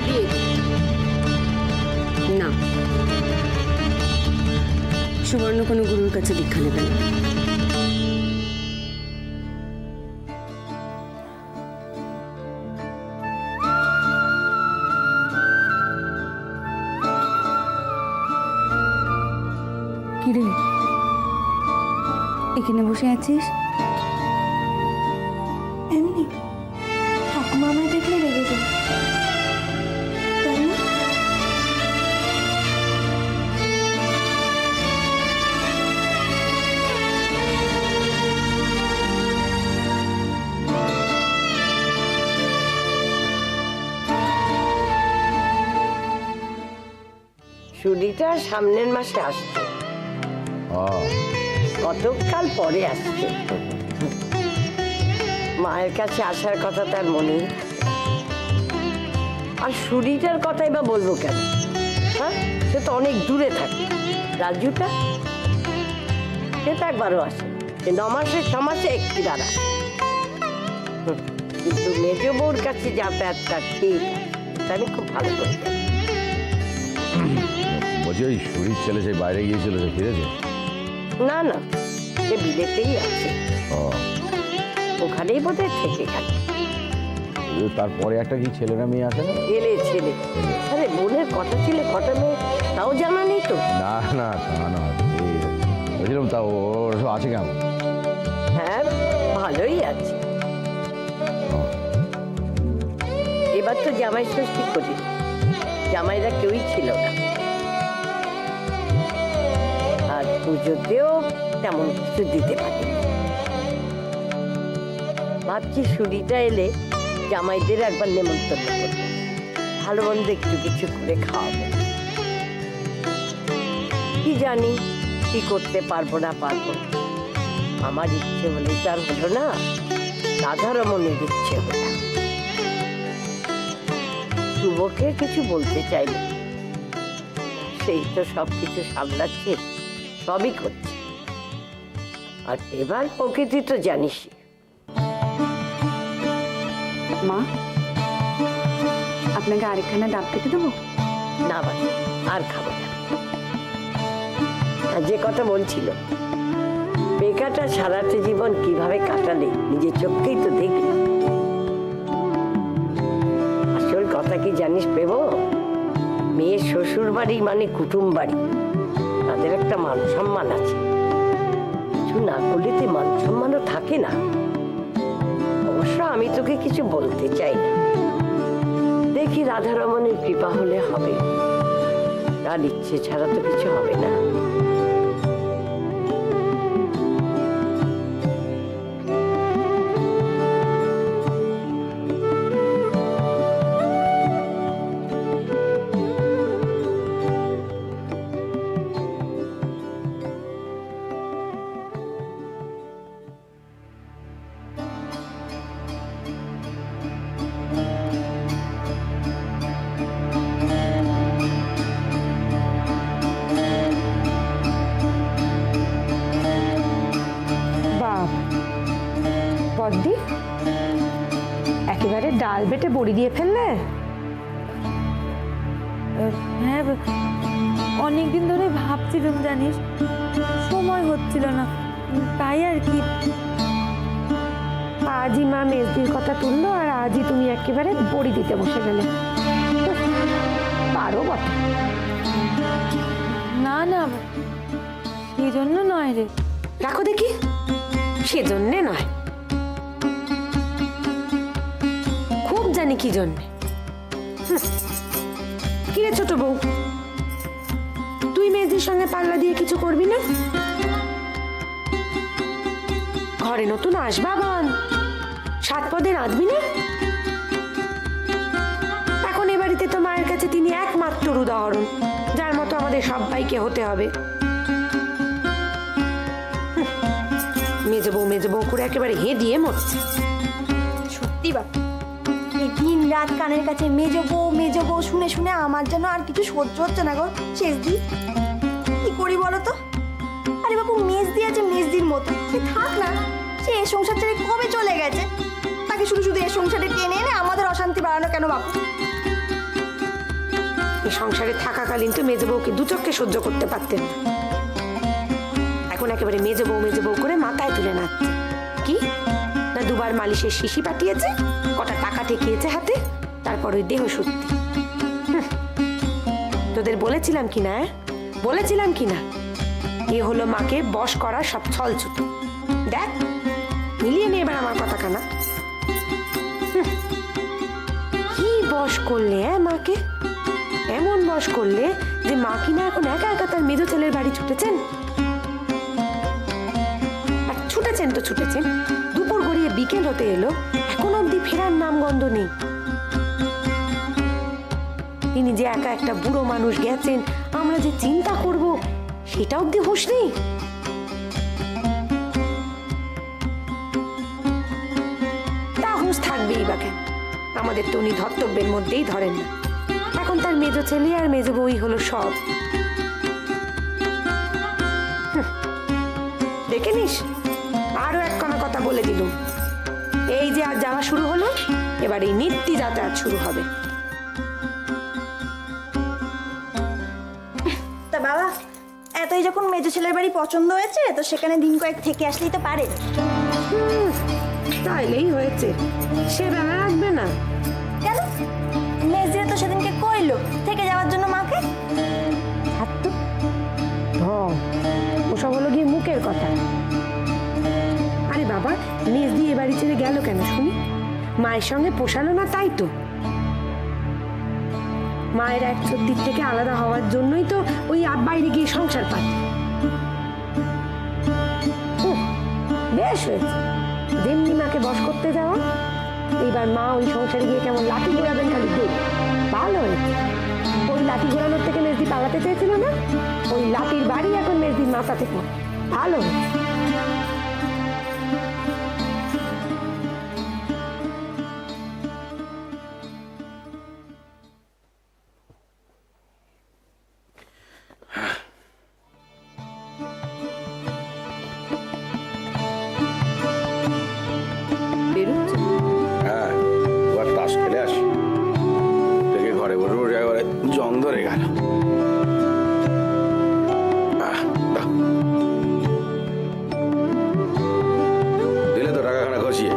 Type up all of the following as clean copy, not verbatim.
দিয়ে না, সুবর্ণ কোনো গুরুর কাছে দীক্ষা নেবে না। কিরে, এখানে বসে আছিস? এমনি ঠাকুমা আমায় দেখলে রেগে যায়, তাই না? ছুটিটা সামনের মাসে আসছে, কতকাল পরে আসছে। মায়ের কাছে আসার কথা তার মনে, আর সুরিটার কথাই বা বলবো কেন? হ্যাঁ, সে তো অনেক দূরে থাকে। রাজুটা সে তো একবারও আসে, সে 9 মাসে 6 মাসে একটি দাঁড়া। কিন্তু মেজ বউর কাছে যাতায়াতটা ঠিক, আমি খুব ভালো করি। বলছি ওই সুরির ছেলে সেই বাইরে গিয়েছিল, সে ফিরেছে? না না, সে বিলেতেই আছে, ওখানেই বোধহয় থেকে গেল। তারপরে একটা কি ছেলে না মেয়ে আসে না? ছেলে। আরে বোনের কটা ছেলে কটা মেয়ে তাও জানা নেই তো? না না, তা না, বলছিলাম তা ওর সব আছে কেমন? হ্যাঁ, ভালোই আছে। এবার তো জামাই ষষ্ঠী করি, জামাইরা কেউই ছিল না, আর পুজোতেও তেমন কিছু দিতে পারি। ভাবছি সুরিটা এলে জামাইদের একবার নেমন্তন্ন করবো, ভালো মন্দ একটু কিছু করে খাওয়াবো। কি জানি কি করতে পারবো না পারবো, আমার ইচ্ছে হলেই তার হলো না, রাধারমণের ইচ্ছে হলো। শুভকে কিছু বলতে চাইনি, সেই তো সবকিছু সামলাচ্ছে, সবই করছে। আর এবার প্রকৃতি তো জানিস। মা, আপনাকে আরেকখানা ডাব কেটে দেবো? না বাবা, আর খাবো না। আর যে কথা বলছিল, বেকারটা সারাটা জীবন কিভাবে কাটালে নিজের চোখকেই তো দেখলি। আসল কথা কি জানিস পেব, মেয়ের শ্বশুর বাড়ি মানে কুটুম বাড়ি, তাদের একটা মান সম্মান আছে, কিছু না করলে তো মান সম্মানও থাকে না। অবশ্য আমি তোকে কিছু বলতে চাই না, দেখি রাধারমণের কৃপা হলে হবে, তার ইচ্ছে ছাড়া তো কিছু হবে না। বদ্দি একেবারে ডাল বেটে বড়ি দিয়ে ফেললে? হ্যাঁ, অনেকদিন ধরে ভাবছিলাম, জানিস, সময় হচ্ছিল না, তাই আর কি। আজই মা মেজদির কথা তুললো, আর আজই তুমি একেবারে বড়ি দিতে বসে গেলে। পারো বটে। না না, সেই জন্য নয় রে। রাখো দেখি, সেজন্যে নয়, খুব জানি কি জন্যে। কিরে ছোট বউ, তুই মেজদির সঙ্গে পাল্লা দিয়ে কিছু করবি না? ঘরে নতুন আসবাবন, 7 পদে রাঁধবি না? এখন এ বাড়িতে তো মায়ের কাছে তিনি একমাত্র উদাহরণ, যার মতো আমাদের সবাইকে হতে হবে। মেজে বউ করে একেবারে হে দিয়ে মরছে। সত্যি বাবা, এই দিন রাত কানের কাছে মেজো বউ শুনে শুনে আমার যেন আর কিছু সহ্য হচ্ছে না গো। শেষদি কি করি বলো তো? আরে বাবু, মেজদি আছে মেজদির মতো, সে থাক না, সে এ সংসার ছেড়ে কবে চলে গেছে। তাকে শুধু শুধু এ সংসারে টেনে এনে আমাদের অশান্তি বাড়ানো কেন বাবু? এই সংসারে থাকাকালীন তো মেজো বউকে দু চোখে সহ্য করতে পারতেন না। এখন একেবারে মেজো বউ করে মাথায় তুলে নাচছে। কি না দুবার মালিশের শিশি পাঠিয়েছে, কটা টাকা ঠেকিয়েছে হাতে, তারপর ওই দেহ সত্যি। তোদের বলেছিলাম কি না, বলেছিলাম কি না, এ হলো মাকে বশ করা সব ছলছুটো। দেখ মিলিয়ে নে এবার আমার কথা কানা। কি বশ করলে মাকে, এমন বশ করলে যে মা কিনা এখন একা একা তার মেজো ছেলের বাড়ি ছুটেছেন। আর ছুটেছেন তো ছুটেছেন, দুপুর গড়িয়ে বিকেল হতে এলো, এখন অব্দি ফেরার নাম গন্ধ নেই। তিনি যে একা একটা বুড়ো মানুষ গেছেন, আমরা যে চিন্তা করব সেটা অব্দি হুঁশ নেই। তা হুঁশ থাকবেই বা কেন, আমাদের তো উনি ধর্তব্যের মধ্যেই ধরেন না। এখন তার মেজো ছেলে আর মেজো বউই হলো সব। দেখে নিস, আরো এক কণা কথা বলে দিলুম, এই যে আজ যাওয়া শুরু হলো, এবার এই নিত্যি যাতায়াত শুরু হবে। তা বাবা, এতই যখন মেজো ছেলের বাড়ি পছন্দ হয়েছে, তো সেখানে দিন কয়েক থেকে আসলেই তো পারে। তাইলেই হয়েছে, সে বেলা রাখবে না কেন? মেজদিরা তো সেদিনকে কইলো থেকে যাওয়ার জন্য মাকে। ওসব হলো গিয়ে মুখের কথা। আরে বাবা, মেজদি এ বাড়ি ছেড়ে গেল কেন শুনি? মায়ের সঙ্গে পোষালো না তাই তো। মায়ের এক দিক থেকে আলাদা হওয়ার জন্যই তো ওই বাইরে গিয়ে সংসার পায়। বেশ হয়েছে, যেমনি মাকে বশ করতে যাওয়া, এইবার মা ওই সংসারে গিয়ে কেমন লাঠি ঘোরাবেন খালি দেখ। ভালো হয়েছে, ওই লাঠি ঘোরানোর থেকে মেজদি পালাতে চেয়েছিল না, ওই লাঠির বাড়ি এখন মেজদির মাথা থেকে। ভালো হয়েছে। হ্যাঁ, এবার তাস খেলে আসি, থেকে ঘরে বসে বসে একেবারে জং ধরে গেল। দিলে তো টাকাখানা খসিয়ে,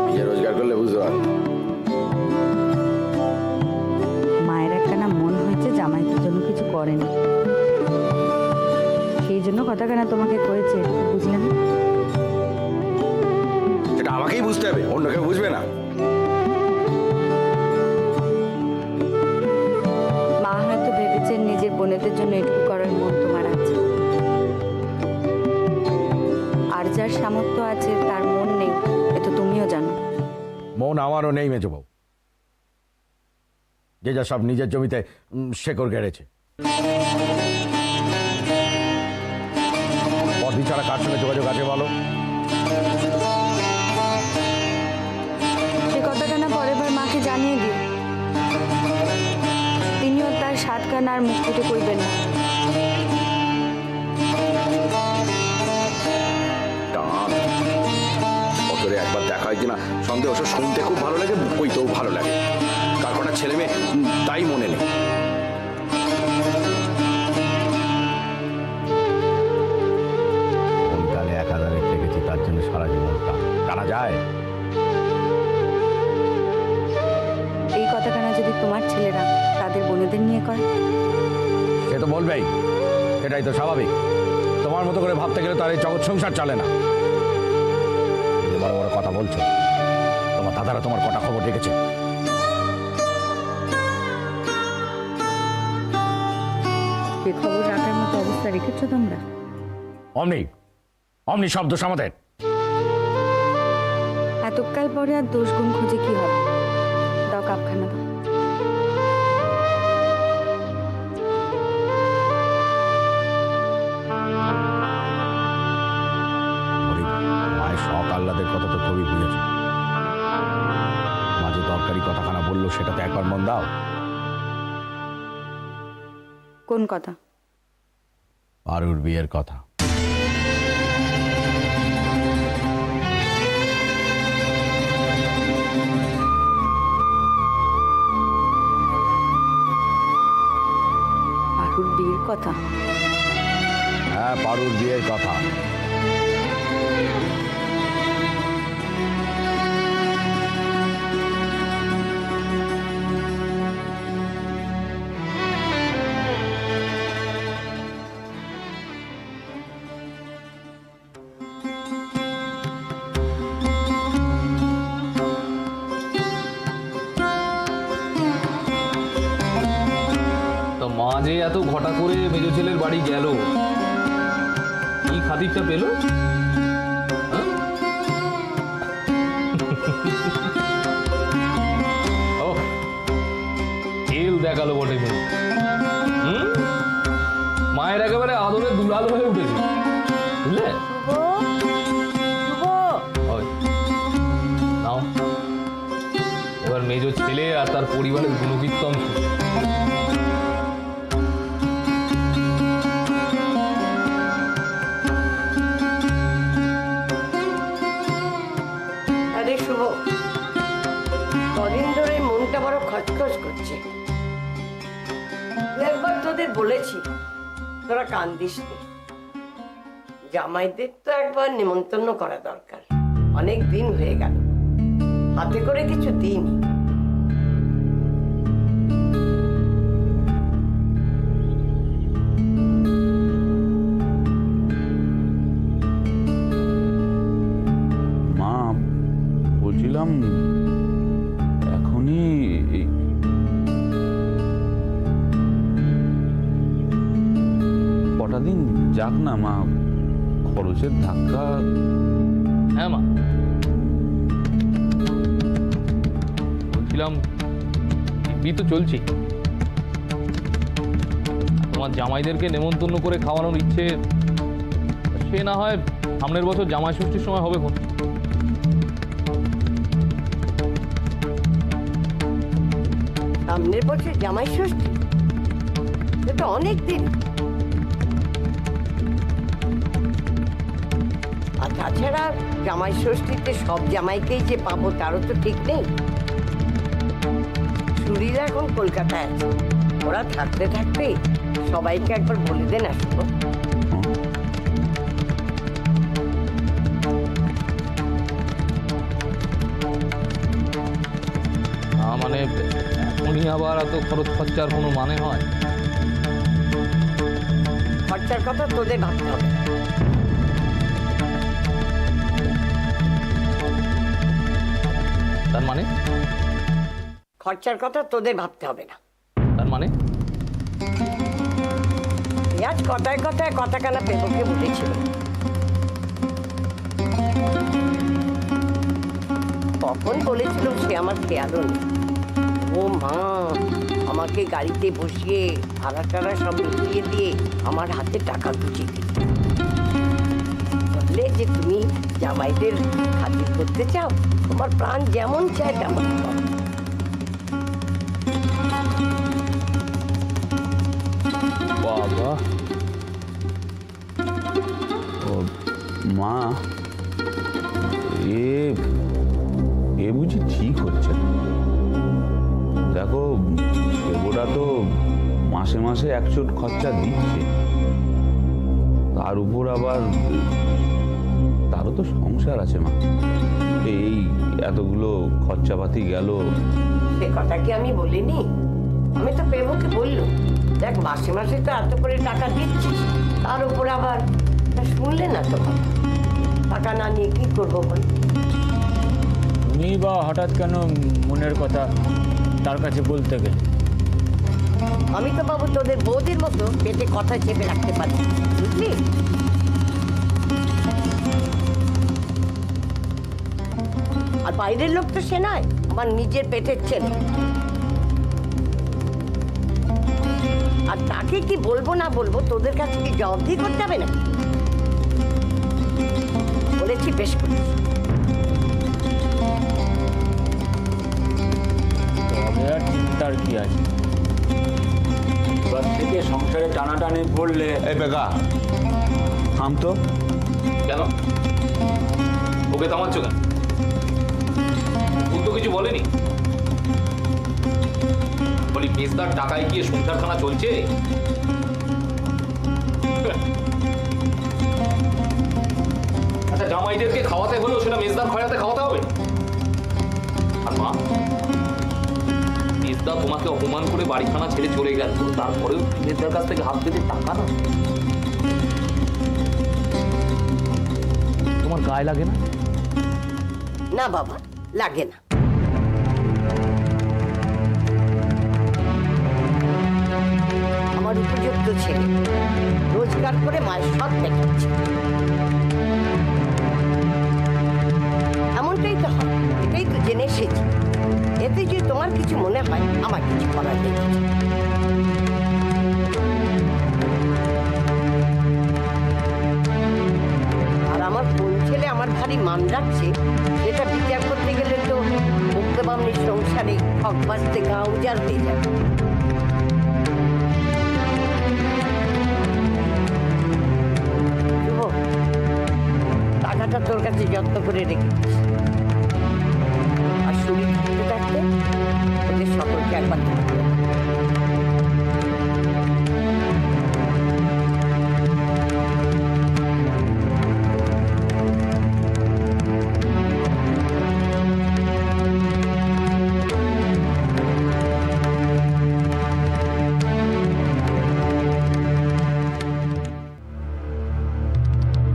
নিজে রোজগার করলে বুঝতে পার। মায়ের একখানা মন হয়েছে জামাইয়ের জন্য কিছু করেনি, সেই জন্য কথাখানা তোমাকে কয়েছে, বুঝলে না? এটা আমাকেই বুঝতে হবে, অন্য কেউ বুঝবে না। মা হয়তো ভেবেছেন নিজের বোনেদের জন্য এটুকু করার মন তোমার আছে, আর যার সামর্থ্য আছে তার মন নেই, এ তো তুমিও জানো। মন আমারও নেই মেজো বউ, যে যা সব নিজের জমিতে শেকড় গেড়েছে। পরদি ছাড়া কার সঙ্গে যোগাযোগ আছে বলো? সে কথাটা না পরের বার মাকে জানিয়ে দিও, তিনিও তার সাত কান আর মুখ ফুটে কইবেন না। অতরে একবার দেখা হয় কিনা সন্দেহ, শুনতে খুব ভালো লাগে, বইতেও ভালো লাগে। কার কটা ছেলে মেয়ে তাই মনে নেই। কোনকালে একাধারে থেকেছি, তার জন্য সারা জীবন টানা যায়। এই কথাখানা যদি তোমার ছেলেরা তাদের বোনেদের নিয়ে কয়, সে তো বলবেই, সেটাই তো স্বাভাবিক। তোমার মতো করে ভাবতে গেলে তার এই জগৎ সংসার চলে না। যে বড় বড় কথা বলছো, তোমার দাদারা তোমার কটা খবর রেখেছে? সে খবর রাখার মতো অবস্থা রেখেছো তোমরা? অমনি অমনি সব দোষ আমাদের। এতকাল পরে আর দোষ গুণ খুঁজে কি হবে? দাও কাপখানা দাও। মায়ের শখ আহ্লাদের কথা তো খুবই বুঝেছে। মাঝে দরকারি কথাখানা বললো, সেটাতে একবার মন দাও। কোন কথা? পারুর বিয়ের কথা। কথা? হ্যাঁ, পারুর বিয়ের কথা। তো মা যে এত ঘটা করে মেজো ছেলের বাড়ি গেল, কি খাতিরটা পেল? হ্যাঁ? ও খেল দেখালো বটে মেয়ে। মায়ের একেবারে আদরে দুলাল হয়ে উঠেছে, বুঝলে? ওই, নাও এবার মেজো ছেলে আর তার পরিবারের গুণকীর্তন শুনো। আরে শুভ, কদিন ধরে মনটা বড় খচখচ করছে। একবার তোদের বলেছি, তোরা কান্দিস নি। জামাইদের তো একবার নিমন্ত্রণ করা দরকার। অনেক দিন হয়ে গেল, হাতে করে কিছু দিইনি। মা, বলছিলাম এখনই কটা দিন যাক না মা, খরচের ধাক্কা। হ্যাঁ মা, বলছিলাম দিব্যি তো চলছি। তোমার জামাইদেরকে নেমন্তন্ন করে খাওয়ানোর ইচ্ছে, সে না হয় সামনের বছর জামাই ষষ্ঠীর সময় হবে কোন। সামনের বছর জামাই ষষ্ঠী, সেটা অনেক দিন। আর তাছাড়া জামাই ষষ্ঠীতে সব জামাইকেই যে পাবো তারও তো ঠিক নেই। সুরীরা এখন কলকাতায় আছে, ওরা থাকতে থাকতে সবাইকে একবার বলে দেন আসবো। মানে এখনই আবার এত খরচ খরচার কোনো মানে হয়? খরচার কথা তোদের ভাবতে হবে। তার মানে? খরচার কথা তোদের ভাবতে হবে না। তার মানে? আজ কথায় কথায় কথা কানা পেপকে বলেছিল, কখন বলেছিল সে আমার খেয়ালও নেই। ও মা, আমাকে গাড়িতে বসিয়ে ভাড়া টাড়া সব মিটিয়ে দিয়ে আমার হাতে টাকা গুছিয়ে দিল। বললে যে তুমি জামাইদের খাতির করতে চাও, তোমার প্রাণ যেমন চায় তেমন করো। বাবা, ও মা, এ বুঝি ঠিক হচ্ছে না। দেখো, ওরা তো মাসে মাসে একচোট খরচা দিচ্ছে, তার উপর আবার তারও তো সংসার আছে মা। এই এতগুলো খরচাপাতি গেল। সে কথা কি আমি বলিনি? আমি তো পেবুকে বললাম, দেখ মাসে মাসে তো এত করে টাকা দিচ্ছিস, তার উপর আবার শুনলে না তো টাকা না নিয়ে কি করবো বল? তুমি বা হঠাৎ কেন মনের কথা তার কাছে বলতে গেলে? আমি তো বাবু তোদের বৌদির মতো পেটে কথা চেপে রাখতে পারি, বুঝলি? আর বাইরের লোক তো সে নয়, আমার নিজের পেটের ছেলে। আর তাকে কি বলবো না বলবো তোদের কাছে কি জবাবদিহি করতে হবে না? বলেছি বেশ করেছি। তবে আর চিন্তার কি আছে? এবার থেকে সংসারে টানাটানি পড়লে। এই বেকা, থাম তো। কেন ওকে থামাচ্ছ কেন? ও তো কিছু বলেনি। বলি মেজদার টাকায় গিয়ে সংসারখানা চলছে? জামাইদেরকে খাওয়াতে হলেও সেটা মেজদার খয়াতে খাওয়াতে হবে। আর মা, মেজদা তোমাকে অপমান করে বাড়িখানা ছেড়ে চলে গেল, তারপরেও মেজদার কাছ থেকে হাত পেতে টাকা না, তোমার গায়ে লাগে না? না বাবা, লাগে না। আমার উপযুক্ত ছেলে রোজগার করে মায়ের সৎ দেখাচ্ছে, এমনটাই তো হয়, এটাই তো জেনে এসেছি। এতে যদি তোমার কিছু মনে হয়, আমার কিছু করার নেই। আর আমার কোন ছেলে আমার ভারী মান রাখছে সেটা বিচার করতে গেলে তো মুক্তবামনির সংসারে ঠক বাজতে গা উজাড় হয়ে যাবে। শুভ, টাকাটা তোর কাছে যত্ন করে রেখেছিস, আর শরীর থাকতে থাকতে ওদের সকলকে একবার দেখতে হবে।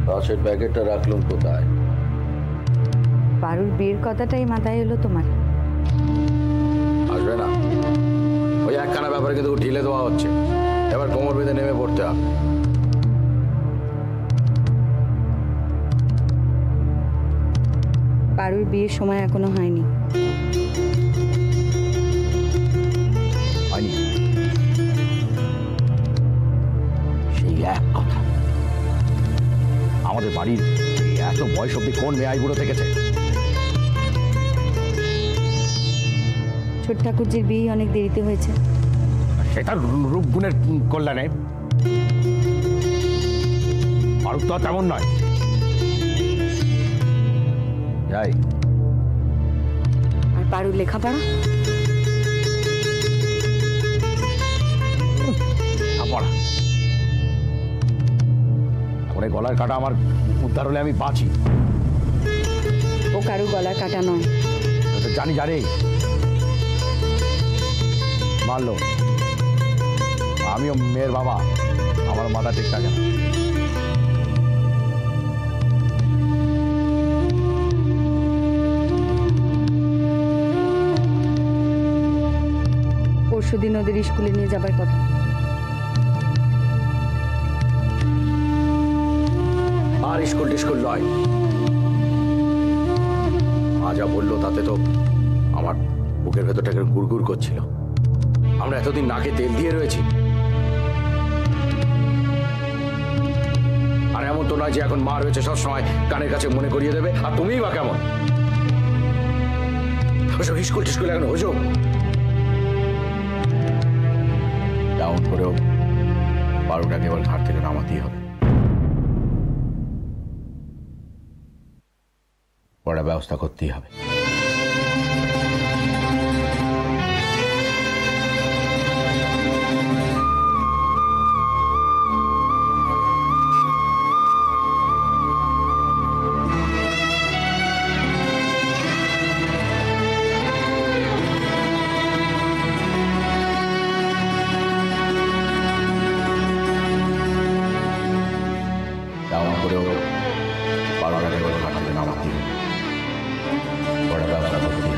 রসের প্যাকেটটা রাখলুম কোথায়? পারুর বিয়ের কথাটাই মাথায় এলো তোমার? আসবে না, ওই একখানা ব্যাপারে কিন্তু ঢিলে দেওয়া হচ্ছে, এবার কোমর বেঁধে নেমে পড়তে হবে। পারুর বিয়ের সময় এখনো হয়নি। হয়নি? সেই এক কথা, আমাদের বাড়ির এত বয়স অব্দি কোন মেয়ে আইবুড়ো থেকেছে? ছোট ঠাকুরজির বিয়ে অনেক দেরিতে হয়েছে। সেটা রূপ গুণের কল্যাণে। ফারুক তো আর তেমন নয়। যাই। আর পারুর লেখাপড়া? পড়া ওরে গলার কাটা আমার উদ্ধার হলে আমি বাঁচি। ও কারুর গলার কাটা নয়। তো জানি জানি মারলো, আমিও মেয়ের বাবা, আমার মাথা ঠিক থাকে না। পরশুদিন ওদের স্কুলে নিয়ে যাবার কথা। আর স্কুল টিস্কুল নয়, মা যা বললো তাতে তো আমার বুকের ভেতরটাকে গুড়গুড় করছিল। আমরা এতদিন নাকে তেল দিয়ে রয়েছি, আর এমন তো নয় যে এখন মা রয়েছে সবসময় কানের কাছে মনে করিয়ে দেবে। আর তুমিই বা কেমন? ওসব স্কুল টিস্কুল এখন ওসব ডাউন করেও বারোটাকে এবার ঘাট থেকে নামাতেই হবে। পড়ার ব্যবস্থা করতেই হবে। ডাউন করেও বারোটাকে এবার ঘাট থেকে নামাতেই হবে। পড়ার ব্যবস্থা করতেই